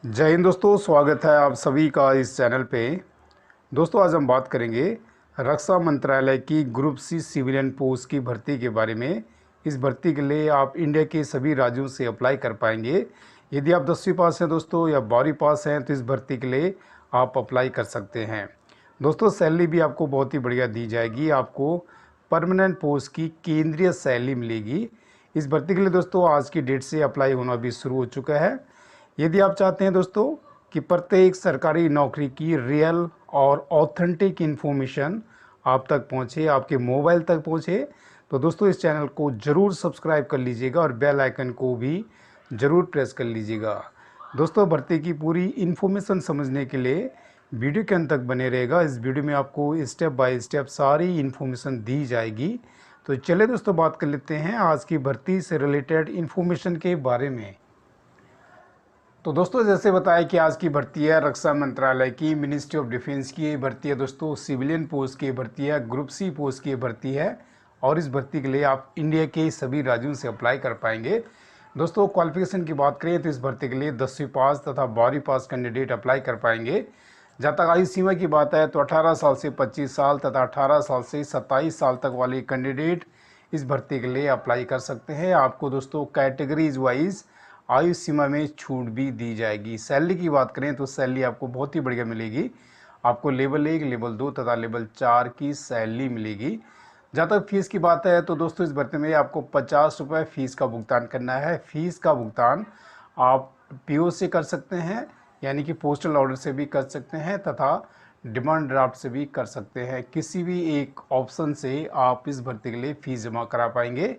जय हिंद दोस्तों, स्वागत है आप सभी का इस चैनल पे। दोस्तों आज हम बात करेंगे रक्षा मंत्रालय की ग्रुप सी सिविलियन पोस्ट की भर्ती के बारे में। इस भर्ती के लिए आप इंडिया के सभी राज्यों से अप्लाई कर पाएंगे। यदि आप 10वीं पास हैं दोस्तों या 12वीं पास हैं तो इस भर्ती के लिए आप अप्लाई कर सकते हैं। दोस्तों सैलरी भी आपको बहुत ही बढ़िया दी जाएगी। आपको परमानेंट पोस्ट की केंद्रीय सैलरी मिलेगी। इस भर्ती के लिए दोस्तों आज की डेट से अप्लाई होना भी शुरू हो चुका है। यदि आप चाहते हैं दोस्तों कि प्रत्येक सरकारी नौकरी की रियल और ऑथेंटिक इन्फॉर्मेशन आप तक पहुंचे, आपके मोबाइल तक पहुंचे, तो दोस्तों इस चैनल को ज़रूर सब्सक्राइब कर लीजिएगा और बेल आइकन को भी ज़रूर प्रेस कर लीजिएगा। दोस्तों भर्ती की पूरी इन्फॉर्मेशन समझने के लिए वीडियो के अंत तक बने रहेगा। इस वीडियो में आपको स्टेप बाय स्टेप सारी इन्फॉर्मेशन दी जाएगी। तो चलिए दोस्तों बात कर लेते हैं आज की भर्ती से रिलेटेड इन्फॉर्मेशन के बारे में। तो दोस्तों जैसे बताया कि आज की भर्ती है रक्षा मंत्रालय की, मिनिस्ट्री ऑफ डिफेंस की भर्ती है दोस्तों, सिविलियन पोस्ट की भर्ती है, ग्रुप सी पोस्ट की भर्ती है और इस भर्ती के लिए आप इंडिया के सभी राज्यों से अप्लाई कर पाएंगे। दोस्तों क्वालिफिकेशन की बात करें तो इस भर्ती के लिए 10वीं पास तथा 12वीं पास कैंडिडेट अप्लाई कर पाएंगे। जहाँ तक आयु सीमा की बात है तो 18 साल से 25 साल तथा 18 साल से 27 साल तक वाले कैंडिडेट इस भर्ती के लिए अप्लाई कर सकते हैं। आपको दोस्तों कैटेगरीज वाइज आयु सीमा में छूट भी दी जाएगी। सैलरी की बात करें तो सैलरी आपको बहुत ही बढ़िया मिलेगी। आपको लेवल 1, लेवल 2 तथा लेवल 4 की सैलरी मिलेगी। जहाँ तक फीस की बात है तो दोस्तों इस भर्ती में आपको 50 रुपये फीस का भुगतान करना है। फीस का भुगतान आप पीओ से कर सकते हैं, यानी कि पोस्टल ऑर्डर से भी कर सकते हैं तथा डिमांड ड्राफ्ट से भी कर सकते हैं। किसी भी एक ऑप्शन से आप इस भर्ती के लिए फ़ीस जमा करा पाएंगे।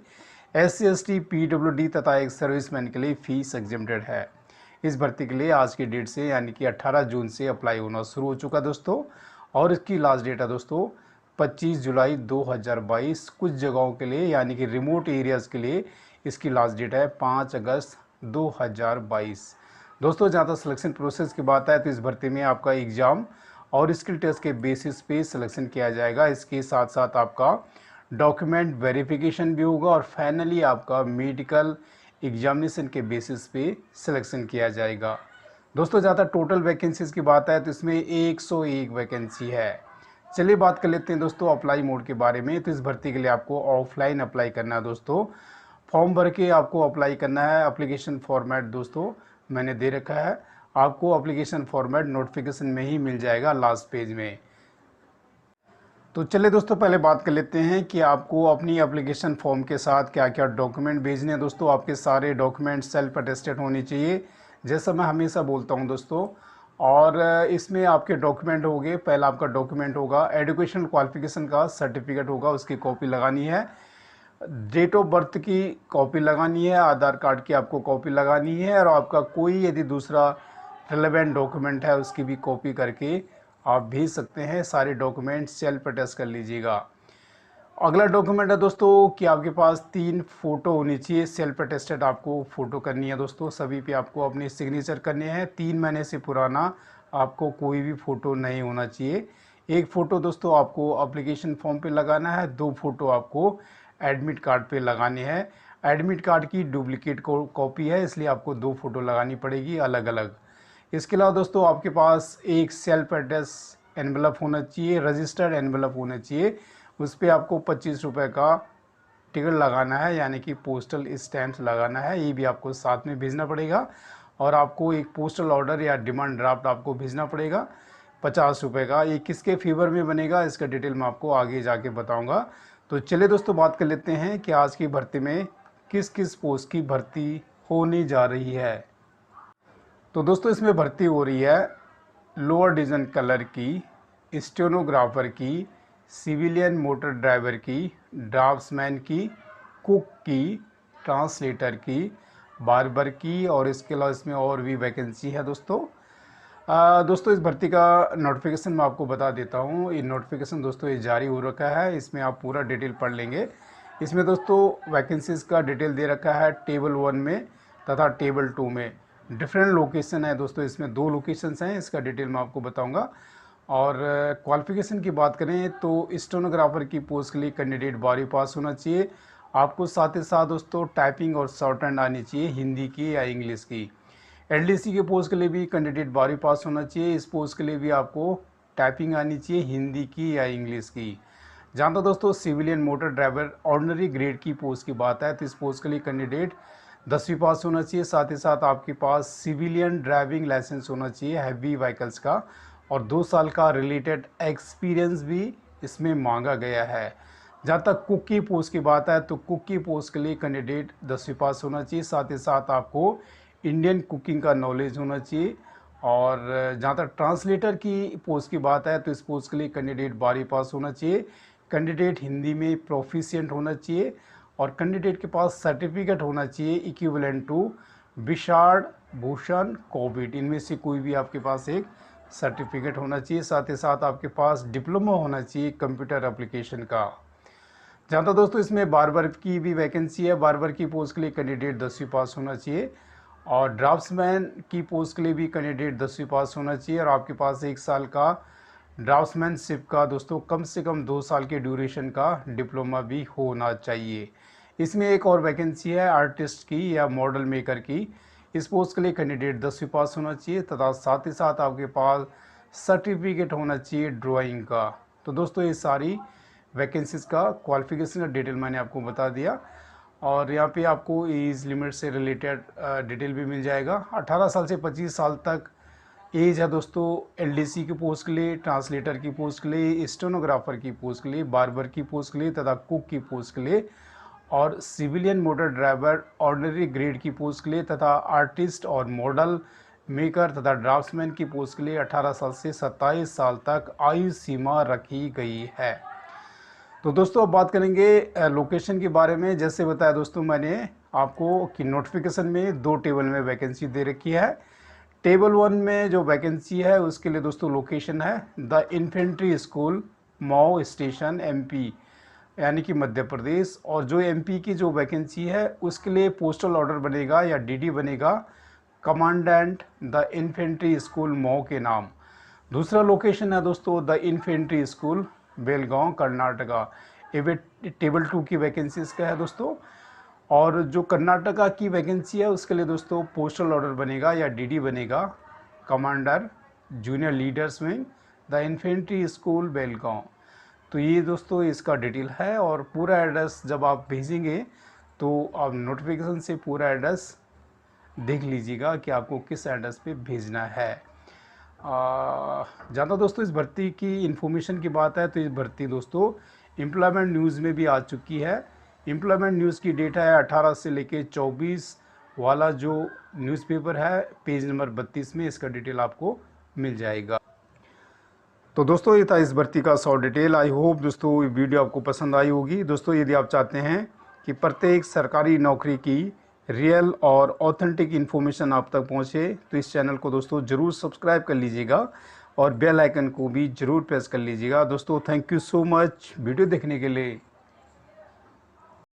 SC ST PWD तथा एक सर्विसमैन के लिए फ़ीस एग्जेम्प्टेड है। इस भर्ती के लिए आज की डेट से यानी कि 18 जून से अप्लाई होना शुरू हो चुका दोस्तों, और इसकी लास्ट डेट है दोस्तों 25 जुलाई 2022। कुछ जगहों के लिए यानी कि रिमोट एरियाज़ के लिए इसकी लास्ट डेट है 5 अगस्त 2022। दोस्तों जहाँ तक सिलेक्शन प्रोसेस की बात है तो इस भर्ती में आपका एग्ज़ाम और स्किल टेस्ट के बेसिस पे सिलेक्शन किया जाएगा। इसके साथ साथ आपका डॉक्यूमेंट वेरिफिकेशन भी होगा और फाइनली आपका मेडिकल एग्जामिनेशन के बेसिस पे सिलेक्शन किया जाएगा। दोस्तों ज़्यादा टोटल वैकेंसीज़ की बात है तो इसमें 101 वैकेंसी है। चलिए बात कर लेते हैं दोस्तों अप्लाई मोड के बारे में। तो इस भर्ती के लिए आपको ऑफलाइन अप्लाई करना है दोस्तों। फॉर्म भर के आपको अप्लाई करना है। एप्लीकेशन फॉर्मेट दोस्तों मैंने दे रखा है, आपको एप्लीकेशन फॉर्मेट नोटिफिकेशन में ही मिल जाएगा लास्ट पेज में। तो चलिए दोस्तों पहले बात कर लेते हैं कि आपको अपनी एप्लीकेशन फॉर्म के साथ क्या क्या डॉक्यूमेंट भेजने हैं। दोस्तों आपके सारे डॉक्यूमेंट सेल्फ अटेस्टेड होने चाहिए, जैसा मैं हमेशा बोलता हूं दोस्तों। और इसमें आपके डॉक्यूमेंट होंगे। पहला आपका डॉक्यूमेंट होगा एजुकेशनल क्वालिफिकेशन का सर्टिफिकेट होगा, उसकी कॉपी लगानी है। डेट ऑफ बर्थ की कॉपी लगानी है, आधार कार्ड की आपको कॉपी लगानी है, और आपका कोई यदि दूसरा रिलेवेंट डॉक्यूमेंट है उसकी भी कॉपी करके आप भेज सकते हैं। सारे डॉक्यूमेंट सेल्फ अटेस्ट कर लीजिएगा। अगला डॉक्यूमेंट है दोस्तों कि आपके पास 3 फ़ोटो होनी चाहिए। सेल्फ अटेस्टेड आपको फ़ोटो करनी है दोस्तों, सभी पे आपको अपने सिग्नेचर करने हैं। 3 महीने से पुराना आपको कोई भी फ़ोटो नहीं होना चाहिए। एक फ़ोटो दोस्तों आपको एप्लीकेशन फॉर्म पे लगाना है, 2 फ़ोटो आपको एडमिट कार्ड पे लगाने हैं। एडमिट कार्ड की डुप्लीकेट कॉपी है, इसलिए आपको 2 फ़ोटो लगानी पड़ेगी अलग अलग। इसके अलावा दोस्तों आपके पास एक सेल्फ एड्रेस एनवलप होना चाहिए, रजिस्टर्ड एनवलप होना चाहिए। उस पर आपको 25 रुपये का टिकट लगाना है, यानी कि पोस्टल स्टैम्प्स लगाना है। ये भी आपको साथ में भेजना पड़ेगा। और आपको एक पोस्टल ऑर्डर या डिमांड ड्राफ्ट आपको भेजना पड़ेगा 50 रुपये का। ये किसके फेवर में बनेगा इसका डिटेल मैं आपको आगे जाके बताऊंगा। तो चलिए दोस्तों बात कर लेते हैं कि आज की भर्ती में किस किस पोस्ट की भर्ती होने जा रही है। तो दोस्तों इसमें भर्ती हो रही है लोअर डिवीज़न कलर की, स्टेनोग्राफर की, सिविलियन मोटर ड्राइवर की, ड्राफ्ट्समैन की, कुक की, ट्रांसलेटर की, बार्बर की, और इसके अलावा इसमें और भी वैकेंसी है दोस्तों। दोस्तों इस भर्ती का नोटिफिकेशन मैं आपको बता देता हूँ। ये नोटिफिकेशन दोस्तों ये जारी हो रखा है, इसमें आप पूरा डिटेल पढ़ लेंगे। इसमें दोस्तों वैकेंसीज़ का डिटेल दे रखा है टेबल 1 में तथा टेबल 2 में। डिफरेंट लोकेशन है दोस्तों, इसमें 2 लोकेशंस हैं, इसका डिटेल मैं आपको बताऊंगा। और क्वालिफिकेशन की बात करें तो स्टेनोग्राफर की पोस्ट के लिए कैंडिडेट 12वीं पास होना चाहिए। आपको साथ ही साथ दोस्तों टाइपिंग और शॉर्ट हैंड आनी चाहिए, हिंदी की या इंग्लिश की। एलडीसी के पोस्ट के लिए भी कैंडिडेट 12वीं पास होना चाहिए। इस पोस्ट के लिए भी आपको टाइपिंग आनी चाहिए, हिंदी की या इंग्लिश की। जहाँ तक दोस्तों civilian motor driver ordinary grade की पोस्ट की बात है तो इस पोस्ट के लिए कैंडिडेट 10वीं पास होना चाहिए। साथ ही साथ आपके पास सिविलियन ड्राइविंग लाइसेंस होना चाहिए हैवी व्हीकल्स का, और 2 साल का रिलेटेड एक्सपीरियंस भी इसमें मांगा गया है। जहाँ तक कुक की पोस्ट की बात है तो कुक की पोस्ट के लिए कैंडिडेट 10वीं पास होना चाहिए। साथ ही साथ आपको इंडियन कुकिंग का नॉलेज होना चाहिए। और जहाँ तक ट्रांसलेटर की पोस्ट की बात है तो इस पोस्ट के लिए कैंडिडेट 12वीं पास होना चाहिए। कैंडिडेट हिंदी में प्रोफिशिएंट होना चाहिए और कैंडिडेट के पास सर्टिफिकेट होना चाहिए इक्विवेलेंट टू विशार्ड, भूषण, कोविड, इनमें से कोई भी आपके पास एक सर्टिफिकेट होना चाहिए। साथ ही साथ आपके पास डिप्लोमा होना चाहिए कंप्यूटर एप्लीकेशन का। जहाँ तक दोस्तों इसमें बार्बर की भी वैकेंसी है। बार्बर की पोस्ट के लिए कैंडिडेट 10वीं पास होना चाहिए और ड्राफ्ट्समैन की पोस्ट के लिए भी कैंडिडेट 10वीं पास होना चाहिए। और आपके पास 1 साल का ड्राफ्ट्समैनशिप का दोस्तों कम से कम 2 साल के ड्यूरेशन का डिप्लोमा भी होना चाहिए। इसमें एक और वैकेंसी है आर्टिस्ट की या मॉडल मेकर की। इस पोस्ट के लिए कैंडिडेट 10वीं पास होना चाहिए तथा साथ ही साथ आपके पास सर्टिफिकेट होना चाहिए ड्राइंग का। तो दोस्तों ये सारी वैकेंसीज़ का क्वालिफिकेशन का डिटेल मैंने आपको बता दिया। और यहाँ पे आपको एज लिमिट से रिलेटेड डिटेल भी मिल जाएगा। 18 साल से 25 साल तक एज है दोस्तों एलडीसी की पोस्ट के लिए, ट्रांसलेटर की पोस्ट के लिए, स्टेनोग्राफर की पोस्ट के लिए, बार्बर की पोस्ट के लिए तथा कुक की पोस्ट के लिए, और civilian motor driver ordinary grade की पोस्ट के लिए तथा आर्टिस्ट और मॉडल मेकर तथा ड्राफ्ट्समैन की पोस्ट के लिए 18 साल से 27 साल तक आयु सीमा रखी गई है। तो दोस्तों अब बात करेंगे लोकेशन के बारे में। जैसे बताया दोस्तों मैंने आपको कि नोटिफिकेशन में 2 टेबल में वैकेंसी दे रखी है। टेबल 1 में जो वैकेंसी है उसके लिए दोस्तों लोकेशन है the infantry school, Mau station, MP यानी कि मध्य प्रदेश। और जो एमपी की जो वैकेंसी है उसके लिए पोस्टल ऑर्डर बनेगा या डीडी बनेगा commandant the infantry school Mau के नाम। दूसरा लोकेशन है दोस्तों the infantry school Belgaum Karnataka. ये टेबल 2 की वैकेंसीज का है दोस्तों। और जो कर्नाटका की वैकेंसी है उसके लिए दोस्तों पोस्टल ऑर्डर बनेगा या डीडी बनेगा commander junior leaders wing the infantry school Belgaum. तो ये दोस्तों इसका डिटेल है। और पूरा एड्रेस जब आप भेजेंगे तो आप नोटिफिकेशन से पूरा एड्रेस देख लीजिएगा कि आपको किस एड्रेस पे भेजना है। ज़्यादा दोस्तों इस भर्ती की इन्फॉर्मेशन की बात है तो इस भर्ती दोस्तों एम्प्लॉयमेंट न्यूज़ में भी आ चुकी है। एम्प्लॉयमेंट न्यूज़ की डेट है 18 से लेके 24 वाला जो न्यूज़पेपर है पेज नंबर 32 में इसका डिटेल आपको मिल जाएगा। तो दोस्तों ये था इस भर्ती का शॉर्ट डिटेल। आई होप दोस्तों ये वीडियो आपको पसंद आई होगी। दोस्तों यदि आप चाहते हैं कि प्रत्येक सरकारी नौकरी की रियल और ऑथेंटिक इन्फॉर्मेशन आप तक पहुंचे तो इस चैनल को दोस्तों ज़रूर सब्सक्राइब कर लीजिएगा और बेल आइकन को भी ज़रूर प्रेस कर लीजिएगा। दोस्तों thank you so much video देखने के लिए।